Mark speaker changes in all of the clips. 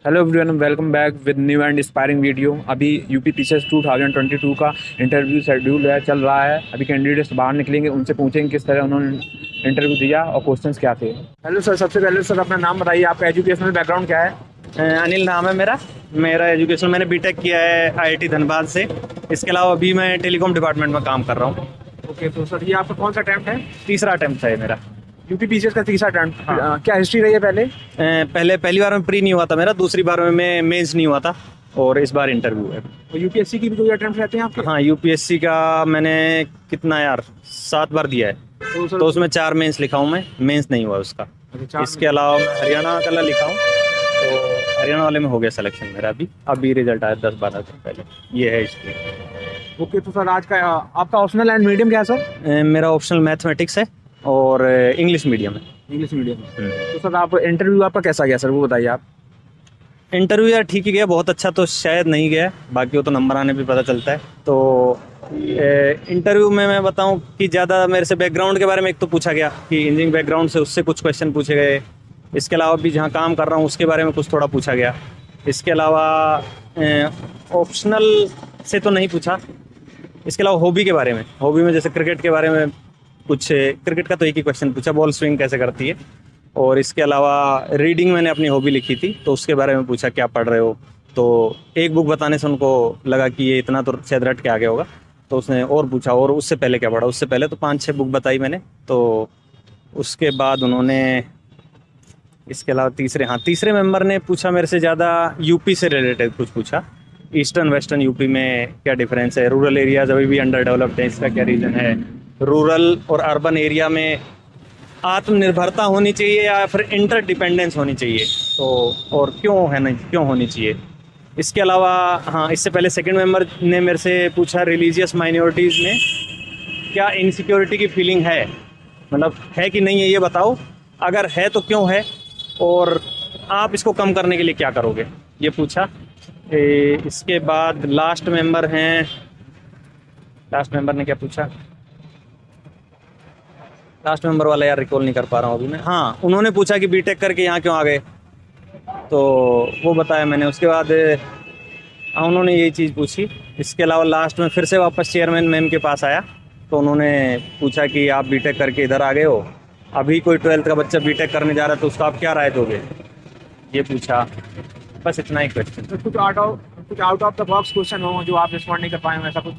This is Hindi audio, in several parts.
Speaker 1: Hello everyone, welcome back with new and inspiring video. अभी यूपी पीसीएस 2022 का इंटरव्यू शेड्यूल है, चल रहा है। अभी कैंडिडेट्स बाहर निकलेंगे, उनसे पूछेंगे किस तरह उन्होंने इंटरव्यू दिया और क्वेश्चंस क्या थे। हेलो सर, सबसे पहले सर अपना नाम बताइए, आपका एजुकेशनल बैकग्राउंड क्या है?
Speaker 2: अनिल नाम है मेरा। मेरा एजुकेशन मैंने बीटेक किया है आईआईटी धनबाद से। इसके अलावा अभी मैं टेलीकॉम डिपार्टमेंट में काम कर रहा हूँ।
Speaker 1: ओके, तो सर ये आपका कौन सा अटैम्प्ट है?
Speaker 2: तीसरा अटेम्प्ट है मेरा।
Speaker 1: यूपी पीसीएस का तीसरा अटैम्प्ट।
Speaker 2: हाँ।
Speaker 1: क्या हिस्ट्री रही है पहले?
Speaker 2: पहली बार में प्री नहीं हुआ था मेरा, दूसरी बार में मैं मेंस नहीं हुआ था और इस बार इंटरव्यू है।
Speaker 1: तो यूपीएससी की भी कोई अटैम्प्ट रहते हैं आपके?
Speaker 2: हाँ, यूपीएससी का मैंने कितना यार 7 बार दिया है। तो उसमें 4 मेंस लिखा हूँ मैं, मेंस नहीं हुआ उसका। इसके अलावा मैं हरियाणा का लिखा हूँ, तो हरियाणा वाले में हो गया सिलेक्शन मेरा। अभी रिजल्ट आया 10-12 दिन पहले। ये है हिस्ट्री।
Speaker 1: ओके, तो सर आज का आपका ऑप्शनल एंड मीडियम क्या है सर?
Speaker 2: मेरा ऑप्शनल मैथमेटिक्स है और इंग्लिश मीडियम है।
Speaker 1: English medium. तो सर आप इंटरव्यू आपका कैसा गया सर, वो बताइए आप।
Speaker 2: इंटरव्यू यार ठीक ही गया, बहुत अच्छा तो शायद नहीं गया, बाकी वो तो नंबर आने पे पता चलता है। तो इंटरव्यू में मैं बताऊं कि ज़्यादा मेरे से बैकग्राउंड के बारे में एक तो पूछा गया कि इंजीनियरिंग बैकग्राउंड से, उससे कुछ क्वेश्चन पूछे गए। इसके अलावा भी जहाँ काम कर रहा हूँ उसके बारे में कुछ थोड़ा पूछा गया। इसके अलावा ऑप्शनल से तो नहीं पूछा। इसके अलावा हॉबी के बारे में, हॉबी में जैसे क्रिकेट के बारे में कुछ, क्रिकेट का तो एक ही क्वेश्चन पूछा, बॉल स्विंग कैसे करती है। और इसके अलावा रीडिंग मैंने अपनी हॉबी लिखी थी, तो उसके बारे में पूछा क्या पढ़ रहे हो। तो एक बुक बताने से उनको लगा कि ये इतना तो शायद रट के आगे होगा, तो उसने और पूछा और उससे पहले क्या पढ़ा। उससे पहले तो 5-6 बुक बताई मैंने। तो उसके बाद उन्होंने, इसके अलावा तीसरे मेंबर ने पूछा मेरे से ज़्यादा यूपी से रिलेटेड कुछ पूछा। ईस्टर्न वेस्टर्न यूपी में क्या डिफरेंस है, रूरल एरियाज अभी भी अंडर डेवलप्ड है, इसका क्या रीज़न है, रूरल और अर्बन एरिया में आत्मनिर्भरता होनी चाहिए या फिर इंटर डिपेंडेंस होनी चाहिए, तो और क्यों होनी चाहिए। इसके अलावा हाँ, इससे पहले सेकंड मेंबर ने मेरे से पूछा रिलीजियस माइनॉरिटीज़ में क्या इनसिक्योरिटी की फीलिंग है, मतलब है कि नहीं है ये बताओ, अगर है तो क्यों है, और आप इसको कम करने के लिए क्या करोगे, ये पूछा। इसके बाद लास्ट मेंबर ने क्या पूछा, लास्ट मेंबर वाला यार रिकॉल नहीं कर पा रहा हूँ अभी मैं। हाँ, उन्होंने पूछा कि बीटेक करके यहाँ क्यों आ गए, तो वो बताया मैंने। उसके बाद हाँ, उन्होंने यही चीज़ पूछी। इसके अलावा लास्ट में फिर से वापस चेयरमैन मैम के पास आया, तो उन्होंने पूछा कि आप बीटेक करके इधर आ गए हो, अभी कोई 12th का बच्चा बीटेक करने जा रहा है तो उसका आप क्या राय दोगे, ये पूछा। बस इतना ही क्वेश्चन।
Speaker 1: तो कुछ out of the box question हो जो आप रिस्पॉन्ड नहीं कर पाए हो, ऐसा कुछ?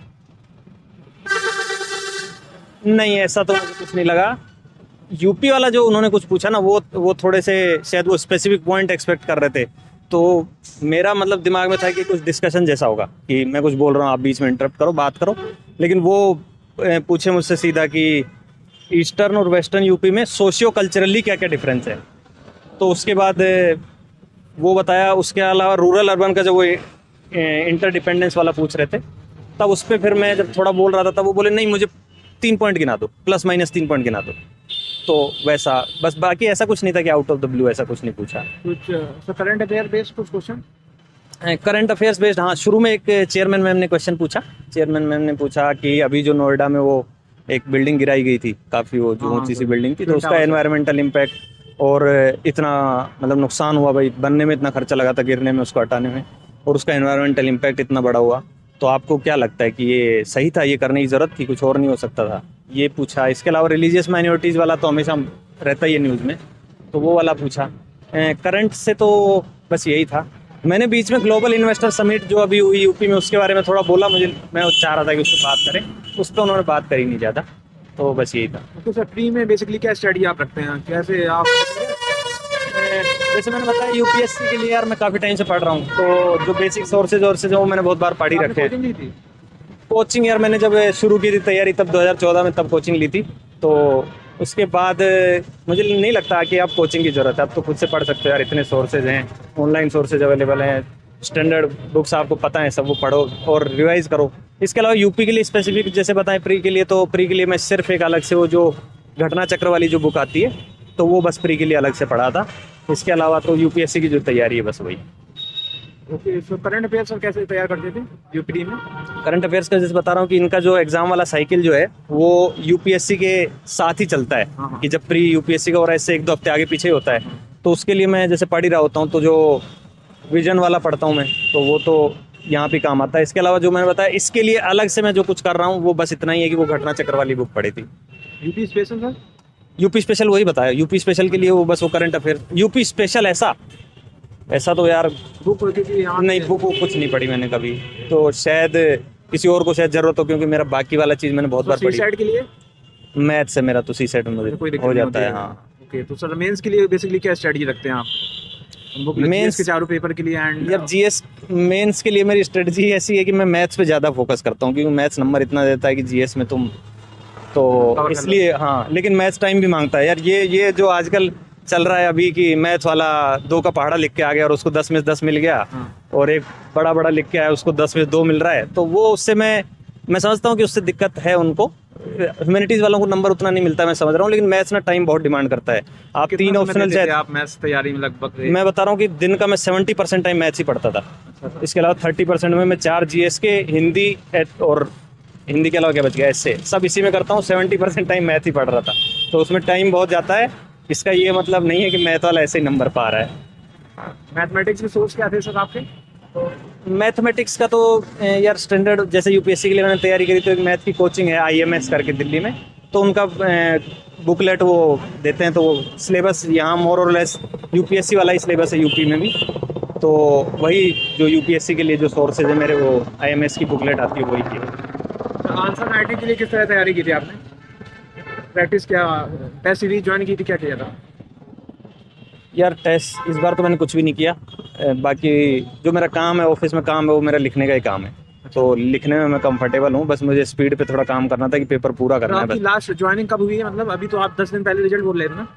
Speaker 2: नहीं, ऐसा तो मुझे कुछ नहीं लगा। यूपी वाला जो उन्होंने कुछ पूछा ना, वो थोड़े से शायद वो स्पेसिफिक पॉइंट एक्सपेक्ट कर रहे थे, तो मेरा मतलब दिमाग में था कि कुछ डिस्कशन जैसा होगा कि मैं कुछ बोल रहा हूँ, आप बीच में इंटरप्ट करो, बात करो। लेकिन वो पूछे मुझसे सीधा कि ईस्टर्न और वेस्टर्न यूपी में सोशियो कल्चरली क्या क्या डिफरेंस है, तो उसके बाद वो बताया। उसके अलावा रूरल अर्बन का जो वो इंटरडिपेंडेंस वाला पूछ रहे थे, तब उस पर फिर मैं जब थोड़ा बोल रहा था तब वो बोले नहीं मुझे 3 पॉइंट गिना दो, ±3 पॉइंट गिना दो। तो वैसा बस, बाकी ऐसा कुछ नहीं था कि आउट ऑफ द ब्लू ऐसा कुछ नहीं पूछा।
Speaker 1: कुछ करंट अफेयर बेस्ड कुछ क्वेश्चन?
Speaker 2: करंट अफेयर्स बेस्ड हाँ, शुरू में एक चेयरमैन मैम ने क्वेश्चन पूछा। चेयरमैन मैम ने पूछा कि अभी जो नोएडा में वो एक बिल्डिंग गिराई गई थी, काफ़ी वो जो ऊंची सी बिल्डिंग थी, तो उसका एनवायरमेंटल इम्पैक्ट और इतना मतलब नुकसान हुआ भाई, बनने में इतना खर्चा लगा था, गिरने में, उसको हटाने में, और उसका एनवायरमेंटल इम्पैक्ट इतना बड़ा हुआ, तो आपको क्या लगता है कि ये सही था, ये करने की ज़रूरत थी, कुछ और नहीं हो सकता था, ये पूछा। इसके अलावा रिलीजियस माइनॉरिटीज़ वाला तो हमेशा रहता ही है न्यूज़ में, तो वो वाला पूछा। करंट से तो बस यही था। मैंने बीच में ग्लोबल इन्वेस्टर समिट जो अभी हुई यूपी में, उसके बारे में थोड़ा बोला, मैं चाह रहा था कि उस पर बात करें, उस पर उन्होंने बात करी नहीं ज़्यादा, तो बस यही था।
Speaker 1: तो सर प्री में बेसिकली क्या स्टडी आप रखते हैं, कैसे आप?
Speaker 2: जैसे मैंने बताया यूपीएससी के लिए यार मैं काफ़ी टाइम से पढ़ रहा हूँ, तो जो बेसिक सोर्सेज वो मैंने बहुत बार पढ़ ही रखे हैं। कोचिंग यार मैंने जब शुरू की थी तैयारी तब 2014 में तब कोचिंग ली थी, तो उसके बाद मुझे नहीं लगता कि आप कोचिंग की ज़रूरत है, आप तो खुद से पढ़ सकते हो यार, इतने सोर्सेज हैं, ऑनलाइन सोर्सेज अवेलेबल हैं, स्टैंडर्ड बुक्स आपको पता है, सब वो पढ़ो और रिवाइज़ करो। इसके अलावा यूपी के लिए स्पेसिफिक जैसे बताएं प्री के लिए, तो प्री के लिए मैं सिर्फ एक अलग से वो जो घटना चक्र वाली जो बुक आती है, तो वो बस प्री के लिए अलग से पढ़ा था। इसके अलावा तो यूपीएससी की जो तैयारी है बस वही।
Speaker 1: Okay, so current affair sir कैसे तैयार करते थे यूपी में?
Speaker 2: करंट अफेयर्स का जैसे बता रहा हूँ कि इनका जो एग्जाम वाला साइकिल जो है वो यूपीएससी के साथ ही चलता है, कि जब प्री यूपीएससी का हो रहा है इससे 1-2 हफ्ते आगे पीछे होता है, तो उसके लिए मैं जैसे पढ़ ही रहा होता हूँ, तो जो विजन वाला पढ़ता हूँ मैं, तो वो तो यहाँ पे काम आता है। इसके अलावा जो मैंने बताया, इसके लिए अलग से मैं जो कुछ कर रहा हूँ वो बस इतना ही है कि वो घटना चक्र वाली बुक पढ़ी थी।
Speaker 1: UP special sir?
Speaker 2: UP special वही बताया, यूपी स्पेशल के लिए वो बस वो करंट अफेयर। यूपी स्पेशल ऐसा ऐसा तो यार
Speaker 1: बुक क्योंकि यहाँ
Speaker 2: नहीं, बुक कुछ नहीं पढ़ी मैंने कभी, तो शायद किसी और को शायद जरूरत हो, क्योंकि मेरा बाकी वाला चीज़ मैंने बहुत बार पढ़ी।
Speaker 1: साइड के लिए
Speaker 2: मैथ से मेरा तो सी सेट में मुझे
Speaker 1: कोई दिक्कत
Speaker 2: हो
Speaker 1: नहीं
Speaker 2: जाता
Speaker 1: होती
Speaker 2: है। हाँ,
Speaker 1: ओके, तो सर मेंस के लिए बेसिकली क्या स्ट्रेटजी रखते हैं आप? बुक मेंस के चारों पेपर के लिए एंड
Speaker 2: यार जीएस मेंस के लिए मेरी स्ट्रेटजी ऐसी है कि मैं मैथ्स पे ज़्यादा फोकस करता हूँ, क्योंकि मैथ्स नंबर इतना देता है कि जीएस में तुम तो इसलिए। हाँ, लेकिन मैथ्स टाइम भी मांगता है यार। ये जो आजकल चल रहा है अभी कि मैथ्स वाला 2 का पहाड़ा लिख के आ गया और उसको 10 में 10 मिल गया, और एक बड़ा बड़ा लिख के आया उसको 10 में 2 मिल रहा है, तो वो उससे मैं समझता हूँ कि उससे दिक्कत है उनको। ह्यूमैनिटीज़ वालों को नंबर उतना नहीं मिलता, मैं समझ रहा हूँ, लेकिन मैथ्स ना टाइम बहुत डिमांड करता है। आप 3 ऑप्शनल चाहे,
Speaker 1: आप मैथ्स तैयारी में लगभग
Speaker 2: मैं बता रहा हूँ कि दिन का मैं 70% टाइम मैथ्स ही पढ़ता था। इसके अलावा 30% में मैं 4 जीएस के, हिंदी और हिंदी के अलावा क्या बच गया, ऐसे सब इसी में करता हूँ। 70% टाइम मैथ ही पढ़ रहा था, तो उसमें टाइम बहुत जाता है। इसका ये मतलब नहीं है कि मैथ वाला ऐसे ही नंबर पा रहा है।
Speaker 1: मैथमेटिक्स के सोर्स क्या थे सर आपके?
Speaker 2: मैथमेटिक्स का तो यार स्टैंडर्ड, जैसे यूपीएससी के लिए मैंने तैयारी करी, तो एक मैथ की कोचिंग है आईएमएस करके दिल्ली में, तो उनका बुकलेट वो देते हैं, तो वो सिलेबस यहाँ मोर और लेस यूपीएससी वाला ही सिलेबस है यूपी में भी, तो वही जो यूपीएससी के लिए जो सोर्सेज है मेरे, वो आईएमएस की बुकलेट आती है वही की।
Speaker 1: आंसर राइटिंग के लिए किस तरह तैयारी की थी आपने? प्रैक्टिस क्या, टेस्ट सीरीज ज्वाइन की थी, क्या किया था?
Speaker 2: यार टेस्ट इस बार तो मैंने कुछ भी नहीं किया। बाकी जो मेरा काम है, ऑफिस में काम है, वो मेरा लिखने का ही काम है, तो लिखने में मैं कंफर्टेबल हूँ। बस मुझे स्पीड पे थोड़ा काम करना था कि पेपर पूरा करना है
Speaker 1: आपकी
Speaker 2: बस।
Speaker 1: लास्ट ज्वाइनिंग कब हुई है? मतलब अभी तो आप 10 दिन पहले रिजल्ट बोल रहे थे ना?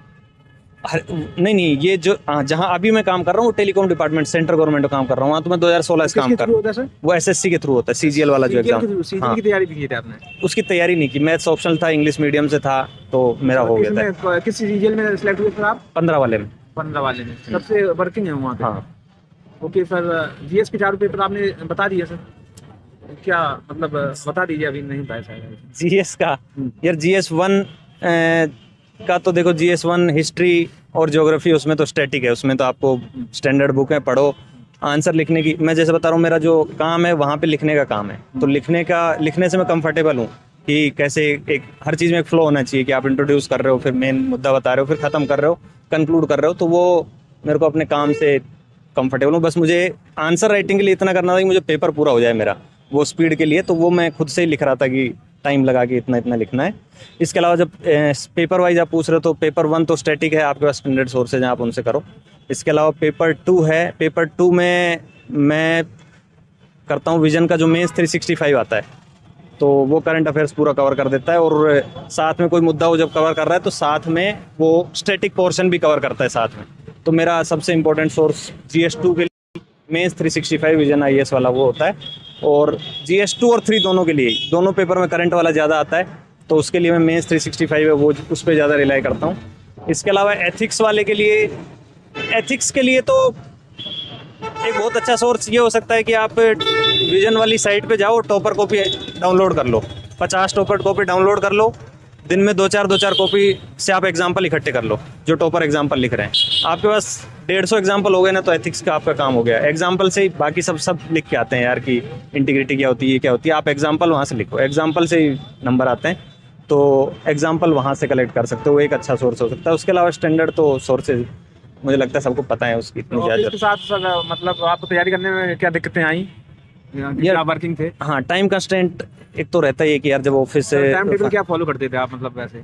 Speaker 2: नहीं, ये जो जहाँ अभी मैं काम कर रहा हूँ, टेलीकॉम डिपार्टमेंट, सेंट्रल गवर्नमेंट में काम कर रहा हूँ, वहाँ तो मैं 2016 से काम कर रहा हूँ। वो एसएससी के थ्रू होता है, सीजीएल वाला जो एग्जाम।
Speaker 1: सीजीएल की तैयारी भी की थी आपने?
Speaker 2: उसकी तैयारी नहीं की, मैथ्स ऑप्शनल था, इंग्लिश मीडियम से था, तो मेरा हो गया था।
Speaker 1: किस सीजीएल में सिलेक्ट हुए सर आप?
Speaker 2: 15 वाले में।
Speaker 1: 15 वाले में सबसे वर्किंग है वहाँ पे?
Speaker 2: हाँ।
Speaker 1: ओके सर, जीएस के चारों पेपर आपने बता दिए सर, क्या मतलब बता दीजिए, अभी नहीं पाया शायद।
Speaker 2: जीएस का यार, GS1 का तो देखो, GS1 हिस्ट्री और ज्योग्राफी, उसमें तो स्टैटिक है, उसमें तो आपको स्टैंडर्ड बुक है, पढ़ो। आंसर लिखने की, मैं जैसे बता रहा हूँ, मेरा जो काम है वहाँ पे लिखने का काम है, तो लिखने से मैं कंफर्टेबल हूँ कि कैसे एक हर चीज़ में एक फ्लो होना चाहिए, कि आप इंट्रोड्यूस कर रहे हो, फिर मेन मुद्दा बता रहे हो, फिर ख़त्म कर रहे हो, कंक्लूड कर रहे हो, तो वो मेरे को अपने काम से कंफर्टेबल हूँ। बस मुझे आंसर राइटिंग के लिए इतना करना था कि मुझे पेपर पूरा हो जाए मेरा, वो स्पीड के लिए, तो वो मैं खुद से ही लिख रहा था कि टाइम लगा के इतना इतना लिखना है। इसके अलावा जब पेपर वाइज आप पूछ रहे हो, तो पेपर 1 तो स्टैटिक है, आपके पास स्टैंडर्ड सोर्सेज हैं, आप उनसे करो। इसके अलावा पेपर 2 है, पेपर 2 में मैं करता हूँ विजन का जो मेंस 365 आता है, तो वो करंट अफेयर्स पूरा कवर कर देता है, और साथ में कोई मुद्दा वो जब कवर कर रहा है, तो साथ में वो स्टैटिक पोर्शन भी कवर करता है साथ में। तो मेरा सबसे इम्पोर्टेंट सोर्स GS2 के लिए मेंस 365 विजन IAS वाला वो होता है, और GS2 और 3 दोनों के लिए, दोनों पेपर में करंट वाला ज़्यादा आता है, तो उसके लिए मैं मेंस 365 है वो उस पर ज़्यादा रिलाई करता हूँ। इसके अलावा एथिक्स वाले के लिए, एथिक्स के लिए तो एक बहुत अच्छा सोर्स ये हो सकता है कि आप विजन वाली साइट पे जाओ, टॉपर कॉपी डाउनलोड कर लो, 50 टॉपर कॉपी डाउनलोड कर लो, दिन में 2-4 कॉपी से आप एग्जाम्पल इकट्ठे कर लो, जो टॉपर एग्जाम्पल लिख रहे हैं। आपके पास 150 एग्जाम्पल हो गए ना, तो एथिक्स का आपका काम हो गया। एग्जाम्पल से ही बाकी सब लिख के आते हैं यार, कि इंटीग्रिटी क्या होती है, ये क्या होती है, आप एग्जाम्पल वहाँ से लिखो, एग्जाम्पल से ही नंबर आते हैं, तो एग्जाम्पल वहाँ से कलेक्ट कर सकते हो, वो एक अच्छा सोर्स हो सकता है। उसके अलावा स्टैंडर्ड तो सोर्सेज मुझे लगता है सबको पता है, उसकी इतनी ज़्यादा।
Speaker 1: इसके साथ सर मतलब आपको तैयारी करने में क्या दिक्कतें आई यार? वर्किंग थे?
Speaker 2: हाँ, टाइम कंस्ट्रेंट एक तो रहता ही है कि यार जब ऑफिस से
Speaker 1: टाइम टेबल क्या फॉलो करते थे आप, मतलब वैसे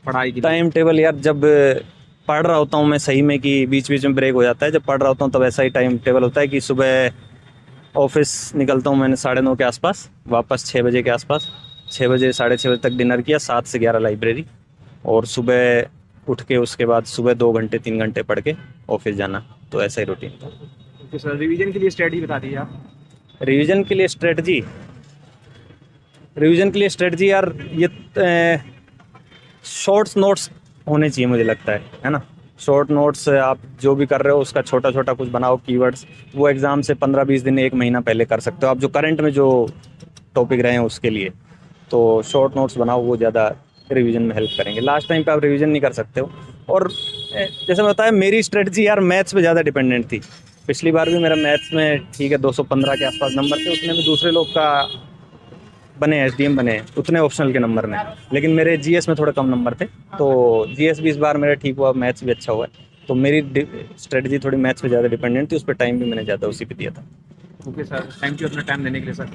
Speaker 1: पढ़ाई की?
Speaker 2: टाइम टेबल यार, जब पढ़ रहा होता हूँ मैं सही में, कि बीच बीच में ब्रेक हो जाता है, जब पढ़ रहा होता हूँ तब ऐसा ही टाइम टेबल होता है कि सुबह ऑफिस निकलता हूँ मैंने 9:30 के आसपास, वापस 6 बजे के आसपास, 6 बजे 6:30 बजे तक डिनर किया, 7 से 11 लाइब्रेरी, और सुबह उठ के उसके बाद सुबह 2 घंटे 3 घंटे पढ़ के ऑफिस जाना, तो ऐसा ही रूटीन था।
Speaker 1: तो सर रिवीजन के लिए स्ट्रेटजी बता दीजिए आप।
Speaker 2: रिवीजन के लिए स्ट्रेटजी यार, ये शॉर्ट्स नोट्स होने चाहिए मुझे लगता है ना। शॉर्ट नोट्स आप जो भी कर रहे हो उसका छोटा छोटा कुछ बनाओ, कीवर्ड्स, वो एग्ज़ाम से 15-20 दिन 1 महीना पहले कर सकते हो आप, जो करंट में जो टॉपिक रहे हैं उसके लिए, तो शॉर्ट नोट्स बनाओ, वो ज़्यादा रिवीजन में हेल्प करेंगे। लास्ट टाइम पे आप रिवीजन नहीं कर सकते हो। और जैसे मैं बताया, मेरी स्ट्रेटजी यार मैथ्स पे ज़्यादा डिपेंडेंट थी, पिछली बार भी मेरा मैथ्स में ठीक है 215 के आसपास नंबर थे, उसमें भी दूसरे लोग का बने एसडीएम बने उतने ऑप्शनल के नंबर में, लेकिन मेरे जीएस में थोड़े कम नंबर थे। तो जीएस भी इस बार मेरा ठीक हुआ, मैथ्स भी अच्छा हुआ। तो मेरी स्ट्रेटजी थोड़ी मैथ्स पे ज़्यादा डिपेंडेंट थी, उस पर टाइम भी मैंने ज़्यादा उसी पे दिया था।
Speaker 1: ओके सर, थैंक यू अपना टाइम देने के लिए सर।